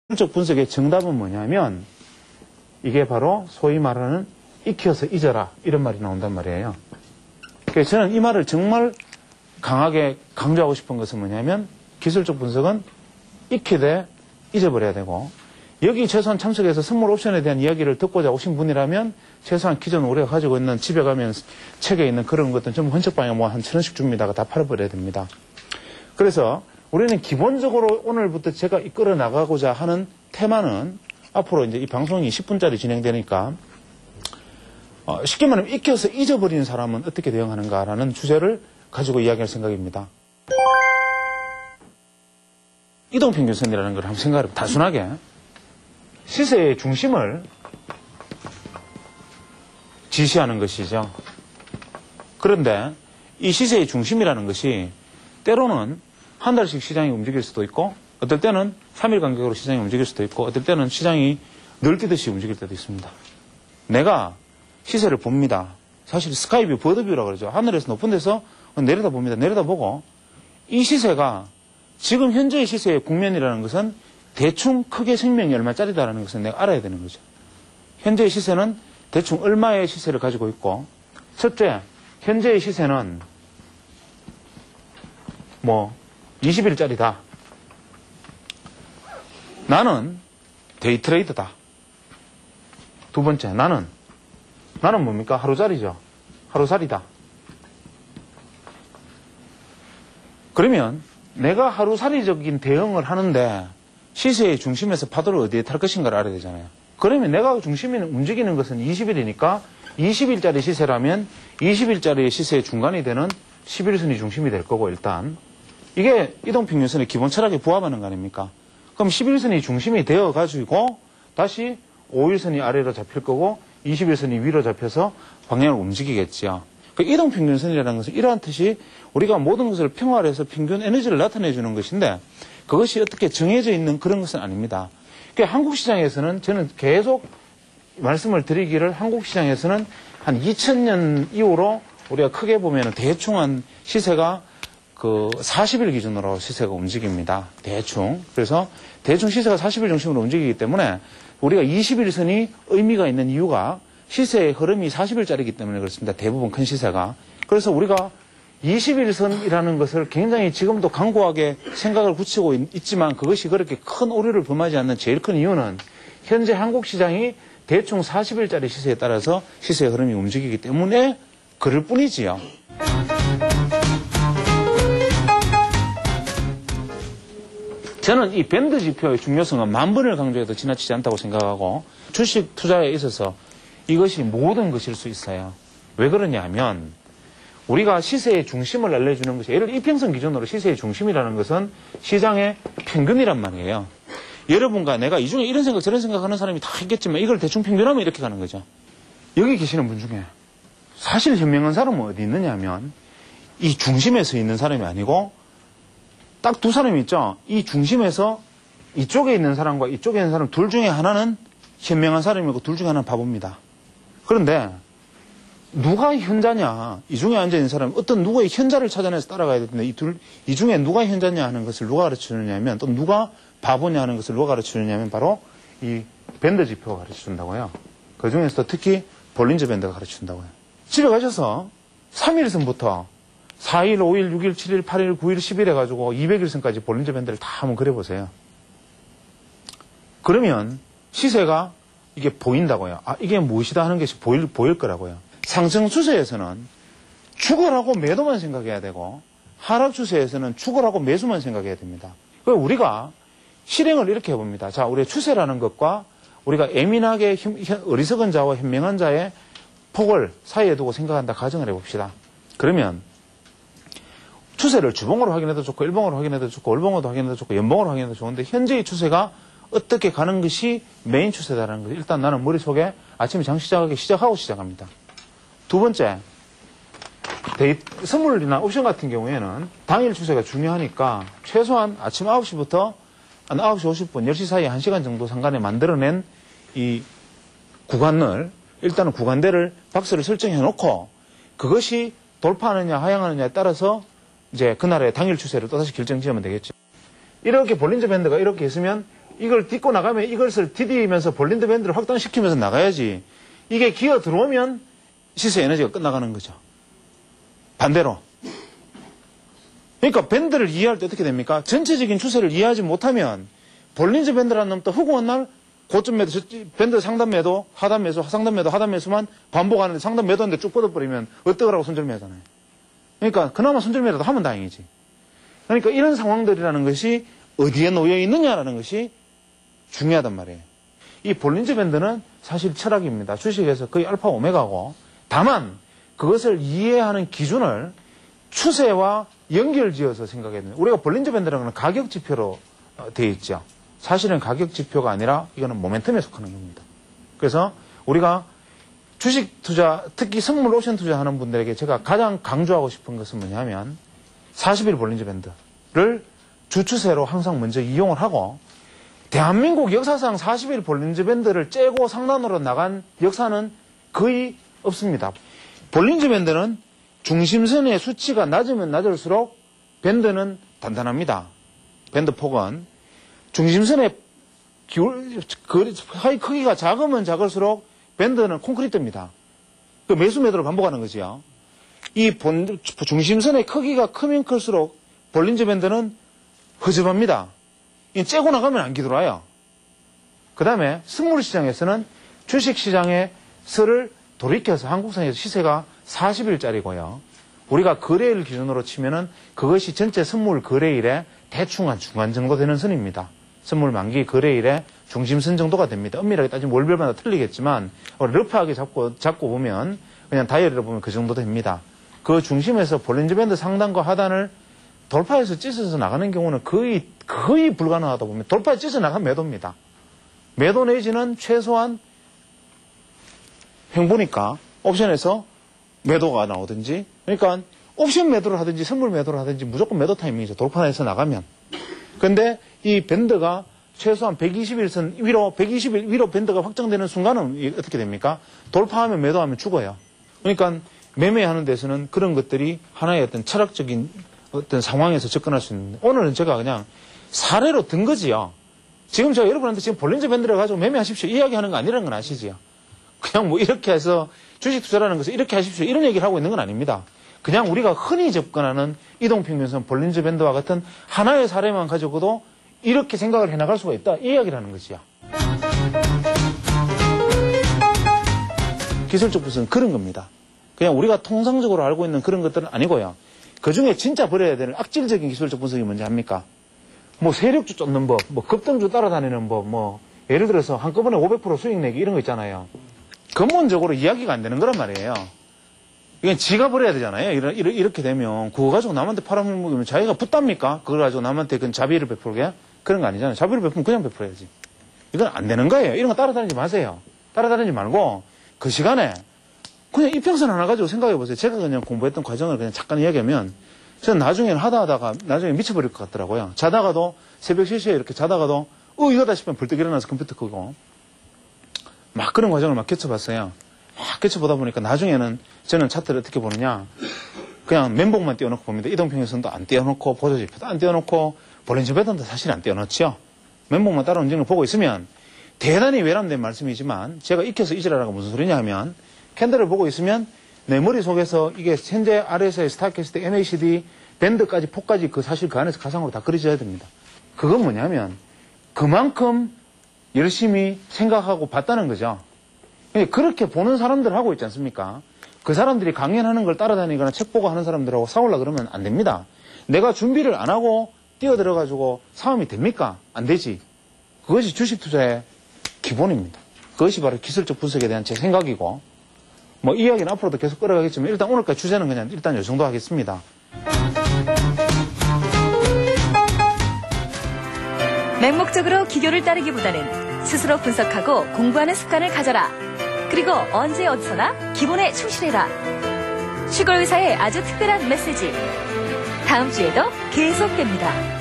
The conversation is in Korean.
기술적 분석의 정답은 뭐냐면 이게 바로 소위 말하는 익혀서 잊어라 이런 말이 나온단 말이에요. 그래서 저는 이 말을 정말 강하게 강조하고 싶은 것은 뭐냐면 기술적 분석은 익히되 잊어버려야 되고 여기 최소한 참석해서 선물 옵션에 대한 이야기를 듣고자 오신 분이라면 최소한 기존 우리가 가지고 있는 집에 가면 책에 있는 그런 것들은 전부 헌책방에 뭐 한 1,000원씩 줍니다가 다 팔아버려야 됩니다. 그래서 우리는 기본적으로 오늘부터 제가 이끌어 나가고자 하는 테마는 앞으로 이제 이 방송이 10분짜리 진행되니까 쉽게 말하면 익혀서 잊어버리는 사람은 어떻게 대응하는가라는 주제를 가지고 이야기할 생각입니다. 이동평균선이라는 걸 한번 생각해보면 단순하게 시세의 중심을 지시하는 것이죠. 그런데 이 시세의 중심이라는 것이 때로는 한 달씩 시장이 움직일 수도 있고 어떨 때는 3일 간격으로 시장이 움직일 수도 있고 어떨 때는 시장이 널뛰듯이 움직일 때도 있습니다. 내가 시세를 봅니다. 사실 스카이뷰, 버드뷰라고 그러죠. 하늘에서 높은 데서 내려다봅니다. 내려다보고 이 시세가 지금 현재의 시세의 국면이라는 것은 대충 크게 생명이 얼마짜리다라는 것을 내가 알아야 되는 거죠. 현재의 시세는 대충 얼마의 시세를 가지고 있고 첫째, 현재의 시세는 뭐 20일짜리다. 나는 데이트레이더다. 두 번째, 나는 뭡니까? 하루짜리죠. 하루살이다. 그러면 내가 하루살이적인 대응을 하는데 시세의 중심에서 파도를 어디에 탈 것인가를 알아야 되잖아요. 그러면 내가 중심이 움직이는 것은 20일이니까 20일짜리 시세라면 20일짜리의 시세의 중간이 되는 11선이 중심이 될 거고 일단 이게 이동평균선의 기본 철학에 부합하는 거 아닙니까? 그럼 11선이 중심이 되어가지고 다시 5일선이 아래로 잡힐 거고 20일선이 위로 잡혀서 방향을 움직이겠죠. 그 이동평균선이라는 것은 이러한 뜻이 우리가 모든 것을 평화해서 평균 에너지를 나타내주는 것인데 그것이 어떻게 정해져 있는 그런 것은 아닙니다. 그러니까 한국 시장에서는 저는 계속 말씀을 드리기를 한국 시장에서는 한 2000년 이후로 우리가 크게 보면 대충 한 시세가 그 40일 기준으로 시세가 움직입니다. 대충. 그래서 대충 시세가 40일 중심으로 움직이기 때문에 우리가 20일선이 의미가 있는 이유가 시세의 흐름이 40일짜리이기 때문에 그렇습니다. 대부분 큰 시세가. 그래서 우리가 21선이라는 것을 굉장히 지금도 강고하게 생각을 굳히고 있지만 그것이 그렇게 큰 오류를 범하지 않는 제일 큰 이유는 현재 한국 시장이 대충 40일짜리 시세에 따라서 시세의 흐름이 움직이기 때문에 그럴 뿐이지요. 저는 이 밴드 지표의 중요성은 만번을 강조해도 지나치지 않다고 생각하고 주식 투자에 있어서 이것이 모든 것일 수 있어요. 왜 그러냐면 우리가 시세의 중심을 알려주는 것이 예를 들어 이평선 기준으로 시세의 중심이라는 것은 시장의 평균이란 말이에요. 여러분과 내가 이 중에 이런 생각 저런 생각하는 사람이 다 있겠지만 이걸 대충 평균하면 이렇게 가는 거죠. 여기 계시는 분 중에 사실 현명한 사람은 어디 있느냐 하면 이 중심에 서 있는 사람이 아니고 딱 두 사람이 있죠. 이 중심에서 이쪽에 있는 사람과 이쪽에 있는 사람 둘 중에 하나는 현명한 사람이고 둘 중에 하나는 바보입니다. 그런데 누가 현자냐 이 중에 앉아있는 사람은 어떤 누구의 현자를 찾아내서 따라가야 되는데 이 중에 누가 현자냐 하는 것을 누가 가르쳐주느냐 하면 또 누가 바보냐 하는 것을 누가 가르쳐주느냐 하면 바로 이 밴드 지표가 가르쳐준다고요. 그 중에서도 특히 볼린저 밴드가 가르쳐준다고요. 집에 가셔서 3일선부터 4일, 5일, 6일, 7일, 8일, 9일, 10일 해가지고 200일선까지 볼린저 밴드를 다 한번 그려보세요. 그러면 시세가 이게 보인다고요. 아, 이게 무엇이다 하는 것이 보일 거라고요. 상승 추세에서는 죽어라고 매도만 생각해야 되고 하락 추세에서는 죽어라고 매수만 생각해야 됩니다. 그래서 우리가 실행을 이렇게 해봅니다. 자, 우리의 추세라는 것과 우리가 예민하게 어리석은 자와 현명한 자의 폭을 사이에 두고 생각한다 가정을 해봅시다. 그러면 추세를 주봉으로 확인해도 좋고 일봉으로 확인해도 좋고 월봉으로 확인해도 좋고 연봉으로 확인해도 좋은데 현재의 추세가 어떻게 가는 것이 메인 추세다라는 것을 일단 나는 머릿속에 아침에 장 시작하고 시작합니다. 두 번째, 선물이나 옵션 같은 경우에는 당일 추세가 중요하니까 최소한 아침 9시부터 한 9시 50분, 10시 사이에 1시간 정도 상간에 만들어낸 이 구간을 일단은 구간대를 박스를 설정해 놓고 그것이 돌파하느냐 하향하느냐에 따라서 이제 그날의 당일 추세를 또다시 결정 지으면 되겠죠. 이렇게 볼린저 밴드가 이렇게 있으면 이걸 딛고 나가면 이것을 디디면서 볼린저 밴드를 확장시키면서 나가야지. 이게 기어 들어오면 시세 에너지가 끝나가는 거죠. 반대로. 그러니까 밴드를 이해할 때 어떻게 됩니까? 전체적인 추세를 이해하지 못하면 볼린저 밴드라는 놈도 허구한 날 고점 매도, 밴드 상단 매도, 하단 매수, 상단 매도, 하단 매수만 반복하는데 상단 매도인데 쭉 뻗어버리면 어떡하라고 손절매잖아요. 그러니까 그나마 손절매라도 하면 다행이지. 그러니까 이런 상황들이라는 것이 어디에 놓여 있느냐라는 것이 중요하단 말이에요. 이 볼린저 밴드는 사실 철학입니다. 주식에서 거의 알파 오메가고, 다만 그것을 이해하는 기준을 추세와 연결지어서 생각해야 됩니다. 우리가 볼린저 밴드라는 건 가격 지표로 되어 있죠. 사실은 가격 지표가 아니라 이거는 모멘텀에 속하는 겁니다. 그래서 우리가 주식 투자, 특히 선물 옵션 투자하는 분들에게 제가 가장 강조하고 싶은 것은 뭐냐면 40일 볼린저 밴드를 주추세로 항상 먼저 이용을 하고, 대한민국 역사상 40일 볼린저 밴드를 째고 상단으로 나간 역사는 거의 없습니다. 볼린저 밴드는 중심선의 수치가 낮으면 낮을수록 밴드는 단단합니다. 밴드 폭은 중심선의 크기가 작으면 작을수록 밴드는 콘크리트입니다. 그 매수 매도를 반복하는 거지요. 이 중심선의 크기가 크면 클수록 볼린저 밴드는 허접합니다. 이 째고 나가면 안 기돌아요. 그 다음에 선물시장에서는 주식시장에서를 돌이켜서 한국선에서 시세가 40일짜리고요. 우리가 거래일 기준으로 치면은 그것이 전체 선물 거래일에 대충 한 중간 정도 되는 선입니다. 선물 만기 거래일에 중심선 정도가 됩니다. 엄밀하게 따지면 월별마다 틀리겠지만 러프하게 잡고 보면 그냥 다이어리로 보면 그 정도 됩니다. 그 중심에서 볼린저 밴드 상단과 하단을 돌파해서 찢어서 나가는 경우는 거의 불가능하다 보면 돌파에 찢어 나가면 매도입니다. 매도 내지는 최소한 횡보니까 옵션에서 매도가 나오든지, 그러니까 옵션 매도를 하든지 선물 매도를 하든지 무조건 매도 타이밍이죠. 돌파해서 나가면. 근데 이 밴드가 최소한 120일선 위로, 120일 위로 밴드가 확정되는 순간은 어떻게 됩니까? 돌파하면 매도하면 죽어요. 그러니까 매매하는 데서는 그런 것들이 하나의 어떤 철학적인 어떤 상황에서 접근할 수 있는데, 오늘은 제가 그냥 사례로 든 거지요. 지금 제가 여러분한테 지금 볼린저 밴드를 가지고 매매하십시오 이야기하는 거 아니라는 건 아시지요. 그냥 뭐 이렇게 해서 주식 투자라는 것을 이렇게 하십시오 이런 얘기를 하고 있는 건 아닙니다. 그냥 우리가 흔히 접근하는 이동평균선 볼린저 밴드와 같은 하나의 사례만 가지고도 이렇게 생각을 해나갈 수가 있다, 이 이야기라는 것이야. 기술적 부분은 그런 겁니다. 그냥 우리가 통상적으로 알고 있는 그런 것들은 아니고요. 그 중에 진짜 버려야 되는 악질적인 기술적 분석이 뭔지 압니까? 뭐 세력주 쫓는 법, 뭐 급등주 따라다니는 법, 뭐 예를 들어서 한꺼번에 500% 수익 내기 이런 거 있잖아요. 근본적으로 이야기가 안 되는 거란 말이에요. 이건 지가 버려야 되잖아요. 이렇게 되면 그거 가지고 남한테 팔아먹으면 자기가 붙답니까? 그걸 가지고 남한테 그건 자비를 베풀게? 그런 거 아니잖아요. 자비를 베풀면 그냥 베풀어야지. 이건 안 되는 거예요. 이런 거 따라다니지 마세요. 따라다니지 말고 그 시간에 그냥 이평선 하나 가지고 생각해 보세요. 제가 그냥 공부했던 과정을 그냥 잠깐 이야기하면 저는 나중에는 하다가 나중에 미쳐버릴 것 같더라고요. 자다가도 새벽 3시에 이렇게 자다가도 이거다 싶으면 벌떡 일어나서 컴퓨터 끄고 막 그런 과정을 막 겪어봤어요. 막 겪어보다 보니까 나중에는 저는 차트를 어떻게 보느냐, 그냥 멘봉만 띄워놓고 봅니다. 이동평균선도 안 띄워놓고 보조지표도 안 띄워놓고 볼린저 밴드도 사실 안 띄워놓죠. 멘봉만 따로 움직이는 걸 보고 있으면 대단히 외람된 말씀이지만 제가 익혀서 잊으라라가 무슨 소리냐 하면, 캔들을 보고 있으면 내 머릿속에서 이게 현재 RSI, 스타캐스트, MACD, 밴드까지, 폭까지 사실 그 안에서 가상으로 다 그려져야 됩니다. 그건 뭐냐면 그만큼 열심히 생각하고 봤다는 거죠. 그렇게 보는 사람들 하고 있지 않습니까? 그 사람들이 강연하는 걸 따라다니거나 책 보고 하는 사람들하고 싸우려고 그러면 안 됩니다. 내가 준비를 안 하고 뛰어들어가지고 싸움이 됩니까? 안 되지. 그것이 주식 투자의 기본입니다. 그것이 바로 기술적 분석에 대한 제 생각이고, 뭐 이야기는 앞으로도 계속 끌어가겠지만 일단 오늘까지 주제는 그냥 일단 이 정도 하겠습니다. 맹목적으로 기교를 따르기보다는 스스로 분석하고 공부하는 습관을 가져라. 그리고 언제 어디서나 기본에 충실해라. 슈걸의사의 아주 특별한 메시지. 다음 주에도 계속됩니다.